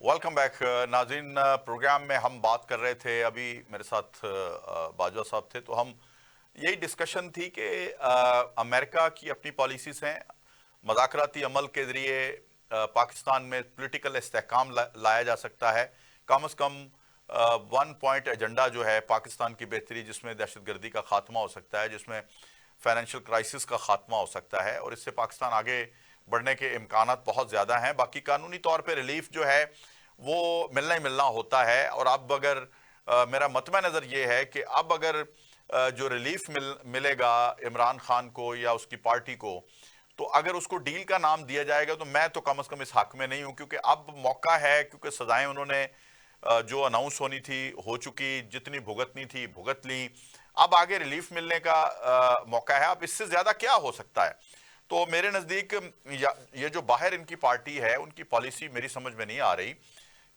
Welcome back नाज़रीन। Programme में हम बात कर रहे थे, अभी मेरे साथ बाजवा साहब थे, तो हम यही डिस्कशन थी कि अमेरिका की अपनी पॉलिसीज़ हैं। मज़ाकराती अमल के ज़रिए पाकिस्तान में पॉलिटिकल इस्तेहकाम लाया जा सकता है। कम से कम 1 पॉइंट एजेंडा जो है पाकिस्तान की बेहतरी, जिसमें दहशतगर्दी का खात्मा हो सकता है, जिसमें फाइनेंशियल क्राइसिस का खात्मा हो सकता है, और इससे पाकिस्तान आगे बढ़ने के इम्कानात बहुत ज़्यादा हैं। बाकी कानूनी तौर पे रिलीफ जो है वो मिलना ही मिलना होता है। और अब अगर मेरा मतबा नज़र ये है कि अब अगर जो रिलीफ मिलेगा इमरान खान को या उसकी पार्टी को, तो अगर उसको डील का नाम दिया जाएगा तो मैं तो कम से कम इस हक में नहीं हूं, क्योंकि अब मौका है, क्योंकि सजाएं उन्होंने जो अनाउंस होनी थी हो चुकी, जितनी भुगतनी थी भुगत ली। अब आगे रिलीफ मिलने का मौका है। अब इससे ज्यादा क्या हो सकता है? तो मेरे नजदीक ये जो बाहर इनकी पार्टी है, उनकी पॉलिसी मेरी समझ में नहीं आ रही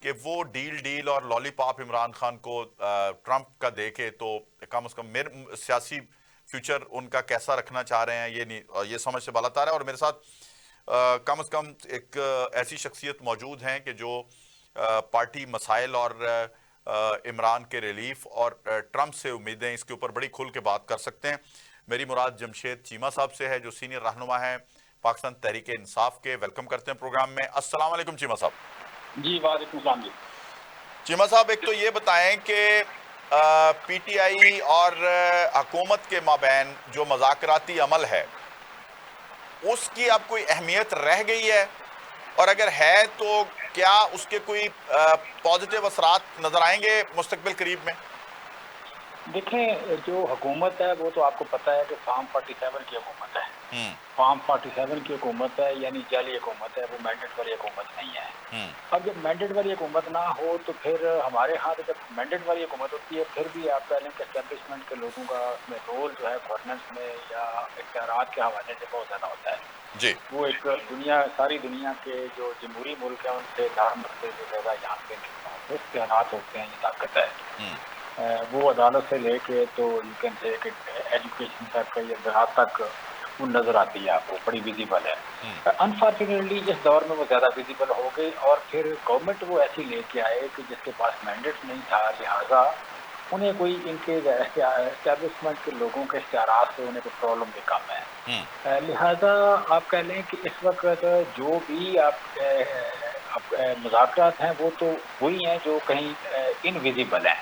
कि वो डील डील और लॉलीपॉप इमरान खान को ट्रंप का दे के, तो कम से कम मेरे सियासी फ्यूचर उनका कैसा रखना चाह रहे हैं ये नहीं, ये समझ से बालातार है। और मेरे साथ कम से कम एक ऐसी शख्सियत मौजूद हैं कि जो पार्टी मसाइल और इमरान के रिलीफ और ट्रंप से उम्मीदें, इसके ऊपर बड़ी खुल के बात कर सकते हैं। मेरी मुराद जमशेद चीमा साहब से है, जो सीनियर रहनुमा है पाकिस्तान तहरीक इंसाफ के। वेलकम करते हैं प्रोग्राम में। अस्सलाम वालेकुम चीमा साहब। जी वालेकुम सलाम जी। चीमा साहब, एक तो ये बताएं कि पीटीआई और हुकूमत के माबैन जो मज़ाकराती अमल है, उसकी अब कोई अहमियत रह गई है? और अगर है तो क्या उसके कोई पॉजिटिव असरात नजर आएंगे मुस्तकबिल करीब में? देखें, जो हुकूमत है वो तो आपको पता है कि फार्म 47 की हुकूमत है। हम्म। फार्म 47 की हुकूमत है, यानी जाली हुकूमत है, वो मैंडेट वाली हुकूमत नहीं है। हम्म। अब जब मैंडेट वाली हुकूमत ना हो तो फिर हमारे यहाँ तो जब मैंडेट वाली हुकूमत होती है, फिर भी आप कह लें कि एस्टेब्लिशमेंट के लोगों का उसमें रोल जो है गवर्नेंस में या इख्तियारात के हवाले से बहुत ज़्यादा होता है। जी। वो एक दुनिया, सारी दुनिया के जो जमहूरी मुल्क हैं उनसे दाम रखते हुए ज़्यादा यहाँ पे इख्तियारात होते हैं, ये ताकत है। वो अदालत से लेके तो यू कैन से एजुकेशन तक या ज़राअत तक वो नज़र आती है, आपको बड़ी विजिबल है। अनफॉर्चुनेटली इस दौर में वो ज़्यादा विजिबल हो गई, और फिर गवर्नमेंट वो ऐसी लेके आए कि जिसके पास मैंडेट नहीं था, लिहाजा उन्हें कोई इनके एस्टेब्लिशमेंट के लोगों के इख्तियारात से उन्हें कोई प्रॉब्लम भी कम है। लिहाजा आप कह लें कि इस वक्त जो भी आप मुज़ाकरात हैं वो तो वही हैं जो कहीं इनविजिबल हैं।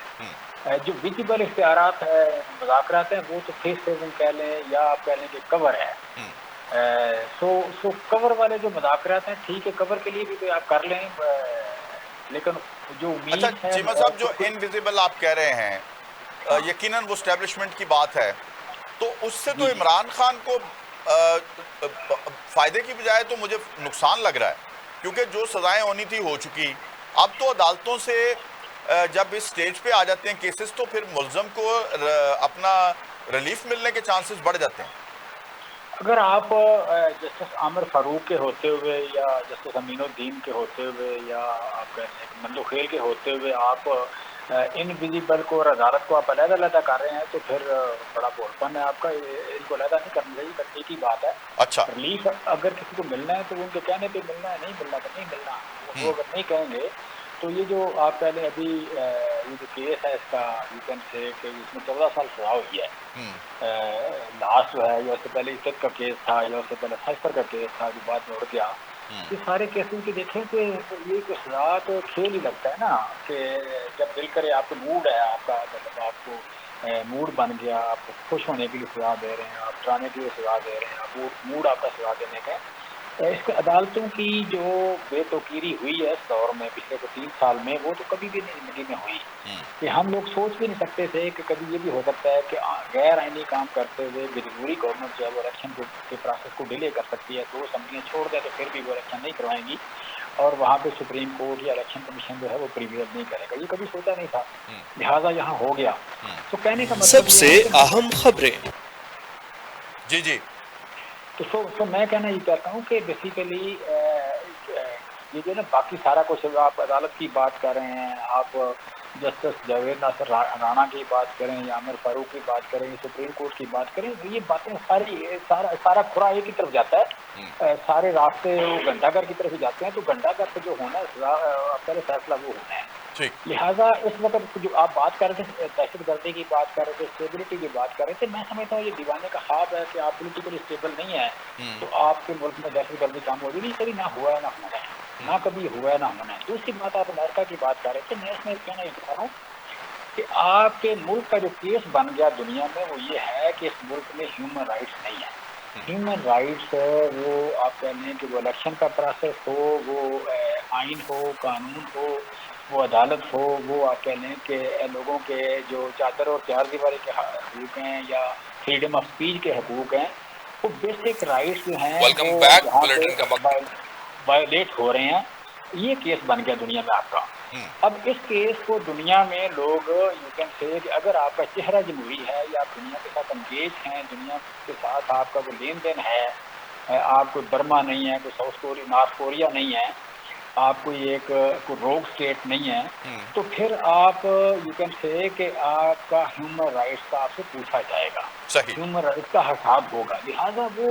जो विजिबल इख्तियारात है मुज़ाकरात हैं वो तो फेस सेविंग कह लें या आप कह लें कि कवर है। सो कवर वाले जो मुज़ाकरात हैं, ठीक है, कवर के लिए भी तो आप कर लें, लेकिन जो अच्छा उम्मीद है चीमा साहब, जो इनविजिबल आप कह रहे हैं, हाँ यकीनन वो एस्टेब्लिशमेंट की बात है, तो उससे जी तो जी इमरान खान को फायदे की बजाय तो मुझे नुकसान लग रहा है, क्योंकि जो सजाएं होनी थी हो चुकी। अब तो अदालतों से जब इस स्टेज पे आ जाते हैं केसेस, तो फिर मुल्जम को अपना रिलीफ मिलने के चांसेस बढ़ जाते हैं। अगर आप जस्टिस आमिर फारूक के होते हुए या जस्टिस अमीनुद्दीन के होते हुए या आप कह लें मंदोखेल के होते हुए आप इनविजिबल को और अदालत को आप अलग-अलग कर रहे हैं, तो फिर बड़ा बोलपन है आपका। इनको अलग नहीं करना चाहिए, बस एक ही बात है, अच्छा। रिलीफ अगर किसी को मिलना है तो उनके कहने पे मिलना है, नहीं मिलना तो नहीं मिलना। वो अगर नहीं कहेंगे तो ये जो आप पहले अभी ये जो केस है इसका, यू कैन से कि इसमें 14 साल सजा हुई है। लास्ट जो है, या उससे पहले इज्जत का केस था, या उससे पहले फैसर का केस था जो बाद में उड़ गया। ये सारे केसेस की देखें कि ये कोई सजा तो खेल ही लगता है ना, कि जब दिल करे, आपको मूड है आपका, मतलब आपको मूड बन गया, आपको खुश होने के लिए सजा दे रहे हैं, आप डराने के लिए सजा दे रहे हैं, आप मूड आपका सजा देने का है। इसके अदालतों की जो बेतौकीरी हुई है इस दौर में पिछले 3 साल में, वो तो कभी भी नहीं ज़िंदगी में हुई। कि हम लोग सोच भी नहीं सकते थे कि कभी ये भी हो सकता है कि गैर आईनी काम करते हुए बेजबूरी गवर्नमेंट जो है वो इलेक्शन के प्रोसेस को डिले कर सकती है। 2 असम्बलियाँ छोड़ दें तो फिर भी वो इलेक्शन नहीं करवाएंगी, और वहाँ पे सुप्रीम कोर्ट या इलेक्शन कमीशन जो है वो प्रिवेल नहीं करेगा। ये कभी सोचा नहीं था, लिहाजा यहाँ हो गया। तो कहने का मतलब ये सबसे है कि अहम खबरें। जी जी। तो मैं कहना ये चाहता हूँ कि बेसिकली ये जो ना बाकी सारा कुछ, आप अदालत की बात कर रहे हैं, आप जस्टिस जावेद नासिर राणा की बात करें या उमर फारूक की बात करें, सुप्रीम कोर्ट की बात करें, तो ये बातें सारा खुरा एक ही तरफ जाता है। सारे रास्ते वो घंटाघर की तरफ ही जाते हैं। तो घंटाघर पे जो होना है पहले फैसला वो होना है। लिहाजा इस वक्त जो आप बात कर रहे थे, दहशतगर्दी की बात कर रहे थे, स्टेबिलिटी की बात कर रहे थे, मैं समझता हूँ ये दीवाने का ख्वाब है कि आप पोलिटिकली स्टेबल नहीं है तो आपके मुल्क में दहशतगर्दी काम होगी नहीं। कभी ना हुआ है ना होना है, ना कभी हुआ है ना होना है। दूसरी बात, आप अमेरिका की बात कर रहे थे, मैं इसमें कहना ये चाह रहा हूँ कि आपके मुल्क का जो केस बन गया दुनिया में वो ये है कि इस मुल्क में ह्यूमन राइट्स नहीं है। ह्यूमन राइट्स वो आप कह लें कि वो इलेक्शन का प्रोसेस हो, वो आइन हो, कानून हो, वो अदालत हो, वो आप कह लें कि लोगों के जो चादर और चार दीवारी के हकूक हैं या फ्रीडम ऑफ स्पीच के हकूक हैं, वो बेसिक राइट्स जो हैं वो यहाँ पे वायलेट हो रहे हैं। ये केस बन गया दुनिया में आपका। अब इस केस को दुनिया में लोग यू कैन से कि अगर आपका चेहरा जमहूरी है या आप दुनिया के साथ अंगेज हैं, दुनिया के साथ आपका कोई लेन देन है, आप कोई बर्मा नहीं है, कोई नॉर्थ कोरिया नहीं है, आप कोई रोग स्टेट नहीं है, तो फिर आप यू कैन से कि आपका ह्यूमन राइट्स का आपसे पूछा जाएगा, ह्यूमन राइट्स का हिसाब होगा। लिहाजा वो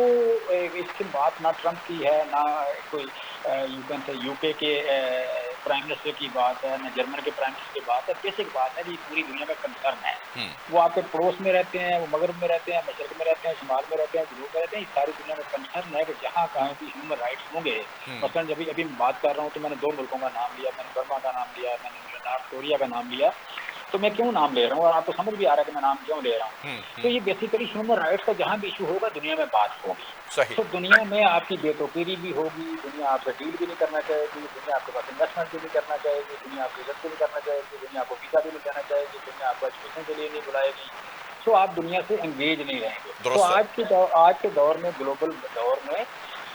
इसकी बात ना ट्रंप की है, ना कोई यू कैन से यूके के प्राइम मिनिस्टर की बात है, ना जर्मन के प्राइम मिनिस्टर की बात है। बेसिक बात है कि पूरी दुनिया का कंसर्न है। वो आपके पड़ोस में रहते हैं, वो मगरब में रहते हैं, मशरक में रहते हैं, शुमाल में रहते हैं, जनूब में रहते हैं, सारी दुनिया में कंसर्न है कि जहाँ कहीं भी ह्यूमन राइट्स होंगे। मसलन जब अभी मैं बात कर रहा हूँ तो मैंने 2 मुल्कों का नाम लिया, मैंने बर्मा का नाम लिया, मैंने नॉर्थ कोरिया का नाम लिया। तो मैं क्यों नाम ले रहा हूँ और आपको समझ भी आ रहा है कि मैं नाम क्यों ले रहा हूँ। तो ये बेसिकली ह्यूमन राइट्स का जहाँ भी इशू होगा दुनिया में बात होगी। तो दुनिया में आपकी बेतौकीरी भी होगी, दुनिया आपसे डील भी नहीं करना चाहेगी, दुनिया आपके पास इन्वेस्टमेंट भी नहीं करना चाहेगी, दुनिया आपकी इज्जत भी नहीं करना चाहेगी, दुनिया आपको वीजा भी नहीं देना चाहेगी, दुनिया आपको एजुकेशन के लिए नहीं बुलाएगी। तो आप दुनिया से एंगेज नहीं रहेंगे। तो आज के दौर में,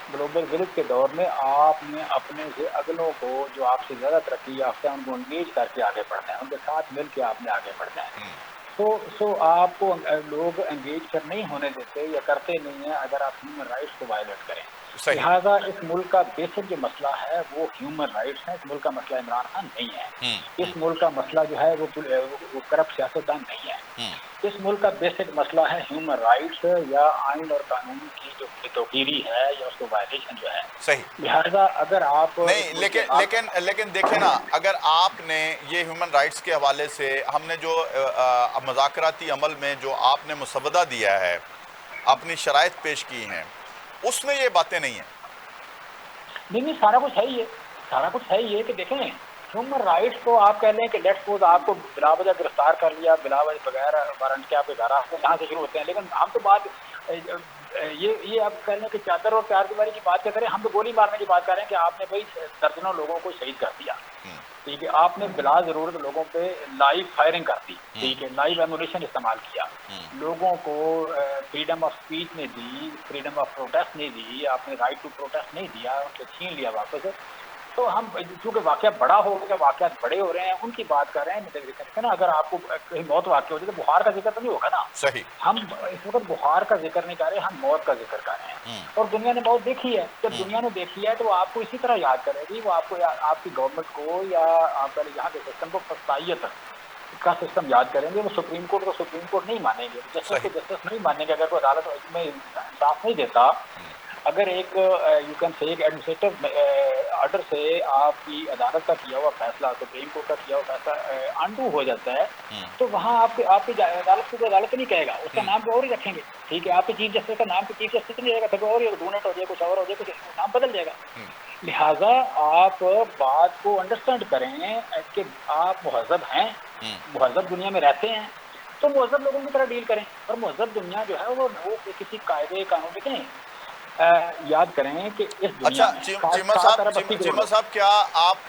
ग्लोबल विलेज के दौर में आपने अपने से अगलों को जो आपसे ज़्यादा तरक्की याफ्ता है उनको एंगेज करके आगे बढ़ना है, उनके साथ मिल के आपने आगे बढ़ना है। तो आपको लोग एंगेज कर नहीं होने देते या करते नहीं है अगर आप ह्यूमन राइट्स को वायलेट करें। लिहाजा इस मुल्क का बेसिक जो मसला है वो ह्यूमन राइट्स है। इस मुल्क का मसला इमरान खान नहीं है। इस मुल्क का मसला जो है वो करप्ट सियासतदान नहीं है। इस मुल्क का बेसिक मसला है ह्यूमन राइट्स या आइन और कानून की जो बेतौकीरी है या उसको वायलेशन जो है। सही। लिहाजा अगर आप नहीं, लेकिन देखें ना, अगर आपने ये ह्यूमन राइट्स के हवाले से हमने जो मुज़ाकराती अमल में जो आपने मुसवदा दिया है, अपनी शराइत पेश की हैं, उसमें ये बातें नहीं है। नहीं, सारा कुछ है ही है, सारा कुछ है ही है कि देखें ह्यूमन राइट्स को आप कह लें कि लेट्स सपोज आपको बिला वजह गिरफ्तार कर लिया, बिला वजह बगैर वारंट के आपके घर आते हैं, यहाँ से शुरू होते हैं। लेकिन हम तो बात ये आप कह लें कि चादर और चार दीवारी की बात क्या करें, हम तो गोली मारने की बात कर रहे हैं कि आपने भाई दर्जनों लोगों को शहीद कर दिया, ठीक है, आपने बिला जरूरत लोगों पे लाइव फायरिंग कर दी, ठीक है, लाइव एमुनेशन इस्तेमाल किया, लोगों को फ्रीडम ऑफ स्पीच नहीं दी, फ्रीडम ऑफ प्रोटेस्ट नहीं दी, आपने राइट टू प्रोटेस्ट नहीं दिया, उनसे छीन लिया वापस। तो हम चूँकि वाक़या बड़ा हो गया, वाक़या बड़े हो रहे हैं, उनकी बात कर रहे हैं ना। अगर आपको कहीं मौत वाक़या हो जाए तो बुखार का जिक्र तो नहीं होगा ना। सही। हम इस वक्त बुखार का जिक्र नहीं कर रहे, हम मौत का जिक्र कर रहे हैं। और दुनिया ने मौत देखी है। जब दुनिया ने देखी है तो वो आपको इसी तरह याद करेगी, वो आपको आपकी गवर्नमेंट को या आप पहले यहाँ के सिस्टम को फस्तायत का सिस्टम याद करेंगे। वो सुप्रीम कोर्ट को सुप्रीम कोर्ट नहीं मानेंगे, जस्टिस को जस्टिस नहीं मानेंगे। अगर कोई अदालत में इंसाफ नहीं देता, अगर एक यू कैन से एक एडमिनिस्ट्रेटिव ऑर्डर से आपकी अदालत का किया हुआ फैसला, सुप्रीम कोर्ट का किया हुआ फैसला अनडू हो जाता है, तो वहाँ आपकी अदालत को अदालत नहीं कहेगा, उसका नाम तो और ही रखेंगे, ठीक है। आपके चीफ जस्टिस का नाम तो चीफ जस्टिस नहीं रहेगा, फिर और डोनेट हो जाए, कुछ और हो जाए, कुछ नाम बदल जाएगा। लिहाजा आप बात को अंडरस्टैंड करें कि आप मुहज़्ज़ब हैं, मुहज़्ज़ब दुनिया में रहते हैं, तो मुहज़्ज़ब लोगों की तरह डील करें। और मुहज़्ज़ब दुनिया जो है वो किसी कायदे कानून देखें, याद करें कि इस दुनिया में चीमा साहब क्या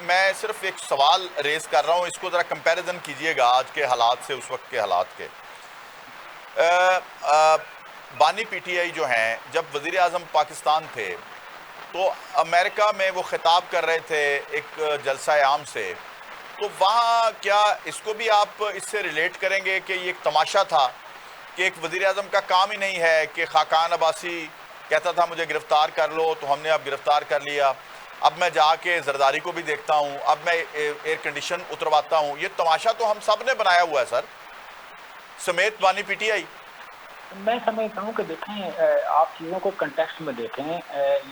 मैं सिर्फ एक सवाल रेज कर रहा हूं, इसको जरा कंपैरिजन कीजिएगा आज के हालात से उस वक्त के हालात के। बानी पीटीआई जो हैं, जब वज़ीर आज़म पाकिस्तान थे तो अमेरिका में वो खिताब कर रहे थे एक जलसा आम से, तो वहाँ क्या इसको भी आप इससे रिलेट करेंगे कि ये एक तमाशा था कि एक वज़ीर आज़म का काम ही नहीं है कि खाकान अब्बासी कहता था मुझे गिरफ्तार कर लो, तो हमने अब गिरफ्तार कर लिया, अब मैं जाके जरदारी को भी देखता हूं, अब मैं एयर कंडीशन उतरवाता हूं। ये तमाशा तो हम सब ने बनाया हुआ है सर, समेत बानी पीटीआई। मैं समझता हूँ कि देखें, आप चीज़ों को कंटेक्स्ट में देखें।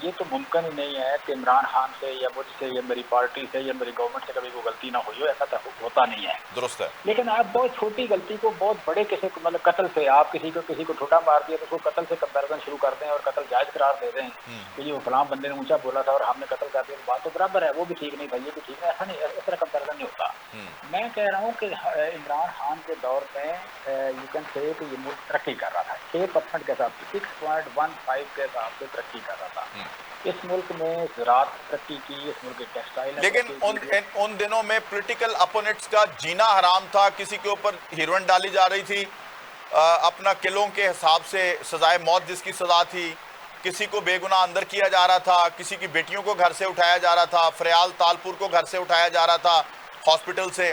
ये तो मुमकिन ही नहीं है कि इमरान खान से या मुझसे या मेरी पार्टी से या मेरी गवर्नमेंट से कभी कोई गलती ना हुई हो, ऐसा तो होता नहीं है। दुरुस्त है। लेकिन आप बहुत छोटी गलती को बहुत बड़े किसी को, मतलब कत्ल से, आप किसी को ठोटा मार दिया तो उसको कत्ल से कंपैरिजन शुरू कर दें और कत्ल जायज करार दे दें कि ये फलां बंदे ने ऊंचा बोला था और हमने कत्ल कर दिया, तो बात तो बराबर है, वो भी ठीक नहीं था, ये भी ठीक है, ऐसा नहीं, इस तरह कंपैरिजन नहीं होता। मैं कह रहा हूँ कि इमरान खान के दौर में यू कैन से कि ये मुल्क तरक्की कर रहा था 6% के हिसाब से, 6.15 के हिसाब से तरक्की कर रहा था। इस मुल्क में ज़राअत तरक्की की, इस मुल्क के टेक्सटाइल, लेकिन उन दिनों में पॉलिटिकल अपोनेंट्स का जीना हराम था, किसी के ऊपर हीरोइन डाली जा रही थी, अपना किलों के हिसाब से सजाए मौत जिसकी सजा थी, किसी को बेगुनाह अंदर किया जा रहा था, किसी की बेटियों को घर से उठाया जा रहा था, फरियाल तालपुर को घर से उठाया जा रहा था हॉस्पिटल से।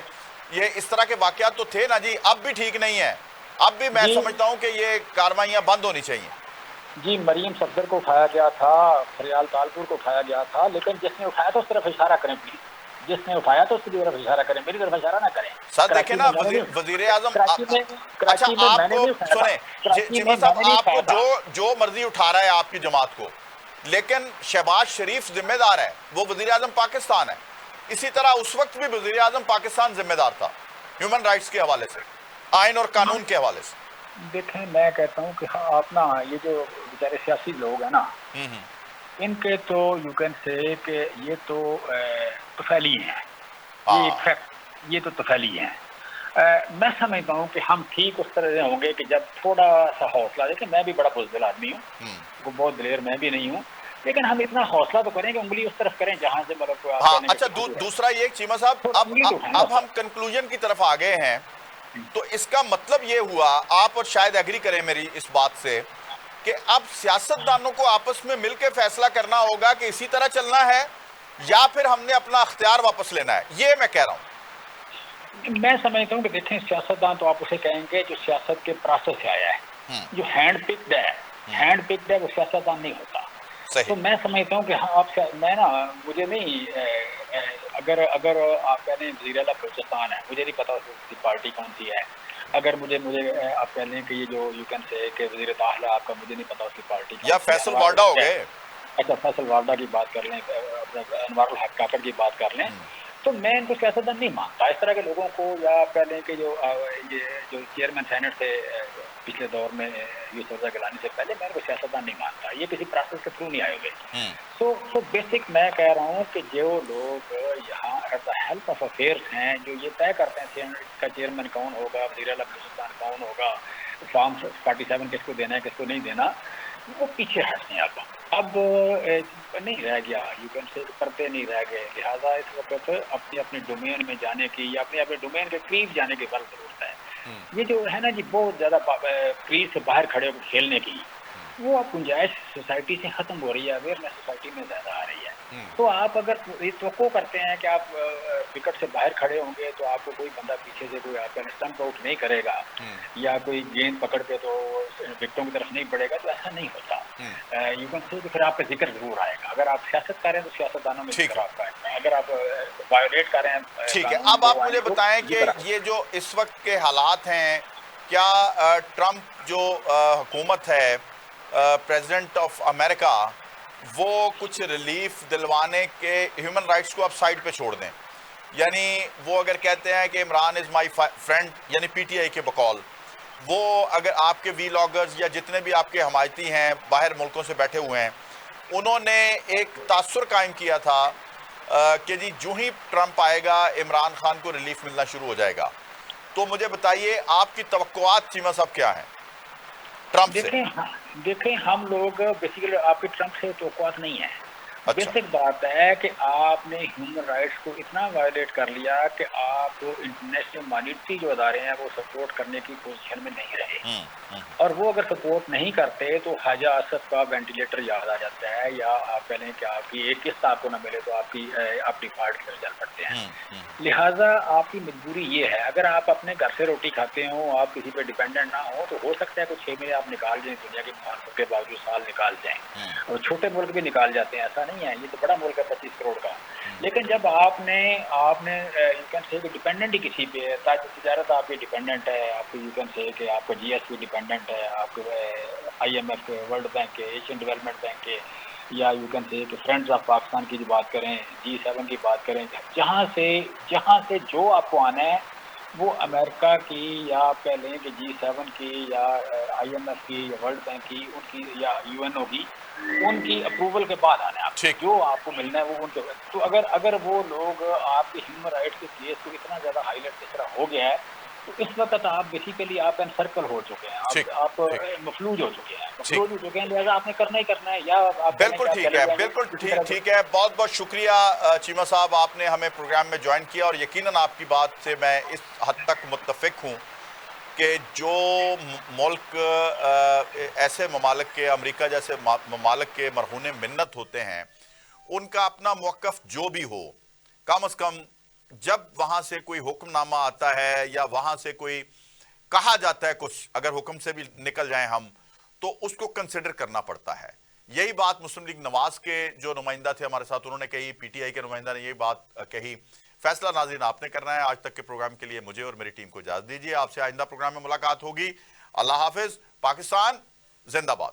ये इस तरह के वाकयात तो थे ना जी। अब भी ठीक नहीं है, अब भी मैं समझता हूं कि ये कार्रवाइयां बंद होनी चाहिए। जी, मरियम सफदर को उठाया गया था, फरियाल तालपुर को उठाया गया था, लेकिन जिसने उठाया तो उस तरफ इशारा करें प्लीज, जिसने उठाया तो उसकी तरफ इशारा करें, मेरी तरफ इशारा ना करें। सर देखें ना, वजीर आजम, अच्छा आपको सुने चिमा साहब, आपको जो मर्जी उठा रहा है आपकी जमात को, लेकिन शहबाज शरीफ जिम्मेदार है, वो वजीर आजम पाकिस्तान है। इसी तरह उस वक्त भी वजीर आजम पाकिस्तान जिम्मेदार था, ह्यूमन राइट्स के हवाले से, आइन और कानून के हवाले से। देखें, मैं कहता हूँ कि हाँ, आप ना ये जो बेचारे सियासी लोग हैं ना, इनके तो यू कैन से कि ये तो तफैली हैं, ये तो तफैली हैं। मैं समझता हूँ कि हम ठीक उस तरह से होंगे कि जब थोड़ा सा हौसला, देखिए मैं भी बड़ा बुज़दिल आदमी हूँ, वो बहुत दिलेर मैं भी नहीं हूँ, लेकिन हम इतना हौसला तो करें कि उंगली उस तरफ करें जहाँ से मतलब। हाँ, अच्छा दूसरा ये चीमा साहब, अब हम कंक्लूजन की तरफ आ गए हैं, तो इसका मतलब ये हुआ, आप और शायद एग्री करें मेरी इस बात से, कि अब सियासतदानों को आपस में मिलकर फैसला करना होगा कि इसी तरह चलना है या फिर हमने अपना अख्तियार वापस लेना है। ये मैं कह रहा हूं। मैं समझता हूं कि देखें, सियासतदान तो आप उसे कहेंगे जो सियासत के प्रोसेस से आया है, जो हैंड पिक्ड है वो सियासतदान नहीं होता। तो मैं समझता हूँ कि हाँ, आप मैं ना, मुझे नहीं, अगर आप कह रहे हैं वज़ीर आला बलूचिस्तान है, मुझे नहीं पता उसकी पार्टी कौन सी है। अगर मुझे आप कह लें कि ये जो यू कैन से कि वज़ीर दाखिला आपका, मुझे नहीं पता उसकी पार्टी या फैसल वारडा हो गए। अच्छा, फैसल वारडा की बात कर लें, अनवारुल हक काकड़ की बात कर लें, तो मैं इनको सियासतदान नहीं मानता। इस तरह के लोगों को, या आप कह लें कि ये जो चेयरमैन सेनेट थे पिछले दौर में यूसुफ गिलानी से पहले, मैं इनको सियासतदान नहीं मानता, ये किसी प्रोसेस के थ्रू नहीं आए हुए। तो बेसिक मैं कह रहा हूँ कि जो लोग यहाँ at the help of affairs हैं, जो ये तय करते हैं सेनेट का चेयरमैन कौन होगा, वज़ीर आला बलूचिस्तान कौन होगा, फॉर्म 47 किसको देना है किसको नहीं देना, वो पीछे हटते हैं। अब नहीं रह गया, यू कैन से करते नहीं रह गए, लिहाजा इस वक्त अपनी अपनी डोमेन में जाने की या अपने डोमेन के करीब जाने की बल जरूरत है। ये जो है ना जी, बहुत ज़्यादा क्रीज से बाहर खड़े होकर खेलने की, वो अब गुंजाइश सोसाइटी से ख़त्म हो रही है, अवेयरनेस सोसाइटी में ज़्यादा आ रही है। तो आप अगर तो करते हैं कि आप विकेट से बाहर खड़े होंगे तो आपको कोई बंदा पीछे से कोई आपका स्टंप आउट नहीं करेगा या कोई गेंद पकड़ के तो विकेटों की तरफ नहीं बढ़ेगा, तो ऐसा नहीं होता। यू कैन से फिर आपका जिक्र जरूर आएगा। अगर आप सियासत कर रहे हैं तो सियासतदानों में जिक्र आपका आएगा, अगर आप वायोलेट कर रहे हैं। ठीक है, अब आप मुझे बताएं कि ये जो इस वक्त के हालात हैं, क्या ट्रंप जो हुकूमत है, प्रेसिडेंट ऑफ अमेरिका, वो कुछ रिलीफ दिलवाने के, ह्यूमन राइट्स को आप साइड पे छोड़ दें, यानी वो अगर कहते हैं कि इमरान इज़ माय फ्रेंड, यानी पीटीआई के बकौल, वो अगर आपके वीलॉगर्स या जितने भी आपके हमायती हैं बाहर मुल्कों से बैठे हुए हैं, उन्होंने एक तासुर कायम किया था कि जी जो ही ट्रंप आएगा इमरान खान को रिलीफ मिलना शुरू हो जाएगा। तो मुझे बताइए आपकी तवक्कुआत चीमा साहब क्या है ट्रंप से? देखें, हम लोग बेसिकली आपके ट्रंप से तवक्कुआत नहीं है। अच्छा। बेसिक बात है कि आपने ह्यूमन राइट्स को इतना वायलेट कर लिया कि आप इंटरनेशनल मॉनिटरी जो अदारे हैं वो सपोर्ट करने की पोजीशन में नहीं रहे, और वो अगर सपोर्ट नहीं करते तो ख्वाजा आसफ का वेंटिलेटर याद आ जाता है, या आप कह लें कि आपकी एक किस्त आपको ना मिले तो आपकी पार्ट कर चल पड़ते हैं। लिहाजा आपकी मजबूरी ये है, अगर आप अपने घर से रोटी खाते हो, आप किसी पे डिपेंडेंट ना हो, तो हो सकता है कुछ 6 महीने आप निकाल जाएं, दुनिया की मुखालफत के बावजूद साल निकाल जाएं, और छोटे मुल्क भी निकाल जाते हैं, ऐसा नहीं है, ये तो बड़ा मुल्क है 25 करोड़ का। लेकिन जब आपने आपने यू कैन से डिपेंडेंट ही किसी पे है, ताकि तिजारत आपकी डिपेंडेंट है, आपकी यू कैन से कि आपका जीएसपी डिपेंडेंट है, आपके आईएमएफ के, वर्ल्ड बैंक के, एशियन डेवलपमेंट बैंक के, या यू कैन से कि फ्रेंड्स ऑफ पाकिस्तान की जो बात करें, G7 की बात करें, जहाँ से जो आपको आना है वो अमेरिका की, या आप कह लें कि G7 की, या आईएमएफ की, या वर्ल्ड बैंक की, उनकी, या यूएनओ की, उनकी अप्रूवल के बाद आना है आपको। ठीक। जो आपको मिलना है वो उनके। तो अगर अगर वो लोग आपके ह्यूमन राइट्स के केस को इतना ज़्यादा हाईलाइट इस तरह हो गया है, तो इस वक्त आप बेसिकली आप एनसर्कल हो चुके हैं, ठीक। आप ठीक। मफलूज हो चुके हैं, ठीक। लिहाजा आपने करना ही करना है, या आप कहें बिल्कुल कि आप ठीक चले है, जाएंगे बिल्कुल किसी ठीक तरह ठीक है। बहुत बहुत शुक्रिया चीमा साहब, आपने हमें प्रोग्राम में ज्वाइन किया, और यकीनन आपकी बात से मैं इस हद तक मुत्तफिक हूँ कि जो मुल्क ऐसे ममालिक के, अमेरिका जैसे ममालिक के मरहून मिन्नत होते हैं, उनका अपना मौक़िफ़ जो भी हो, कम अज़ कम जब वहाँ से कोई हुक्मनामा आता है या वहाँ से कोई कहा जाता है कुछ, अगर हुक्म से भी निकल जाएं हम, तो उसको कंसिडर करना पड़ता है। यही बात मुस्लिम लीग नवाज के जो नुमाइंदा थे हमारे साथ, उन्होंने कही, पीटीआई के नुमाइंदा ने यही बात कही। फैसला नाज़रीन आपने करना है। आज तक के प्रोग्राम के लिए मुझे और मेरी टीम को इजाजत दीजिए। आपसे आइंदा प्रोग्राम में मुलाकात होगी। अल्लाह हाफिज। पाकिस्तान जिंदाबाद।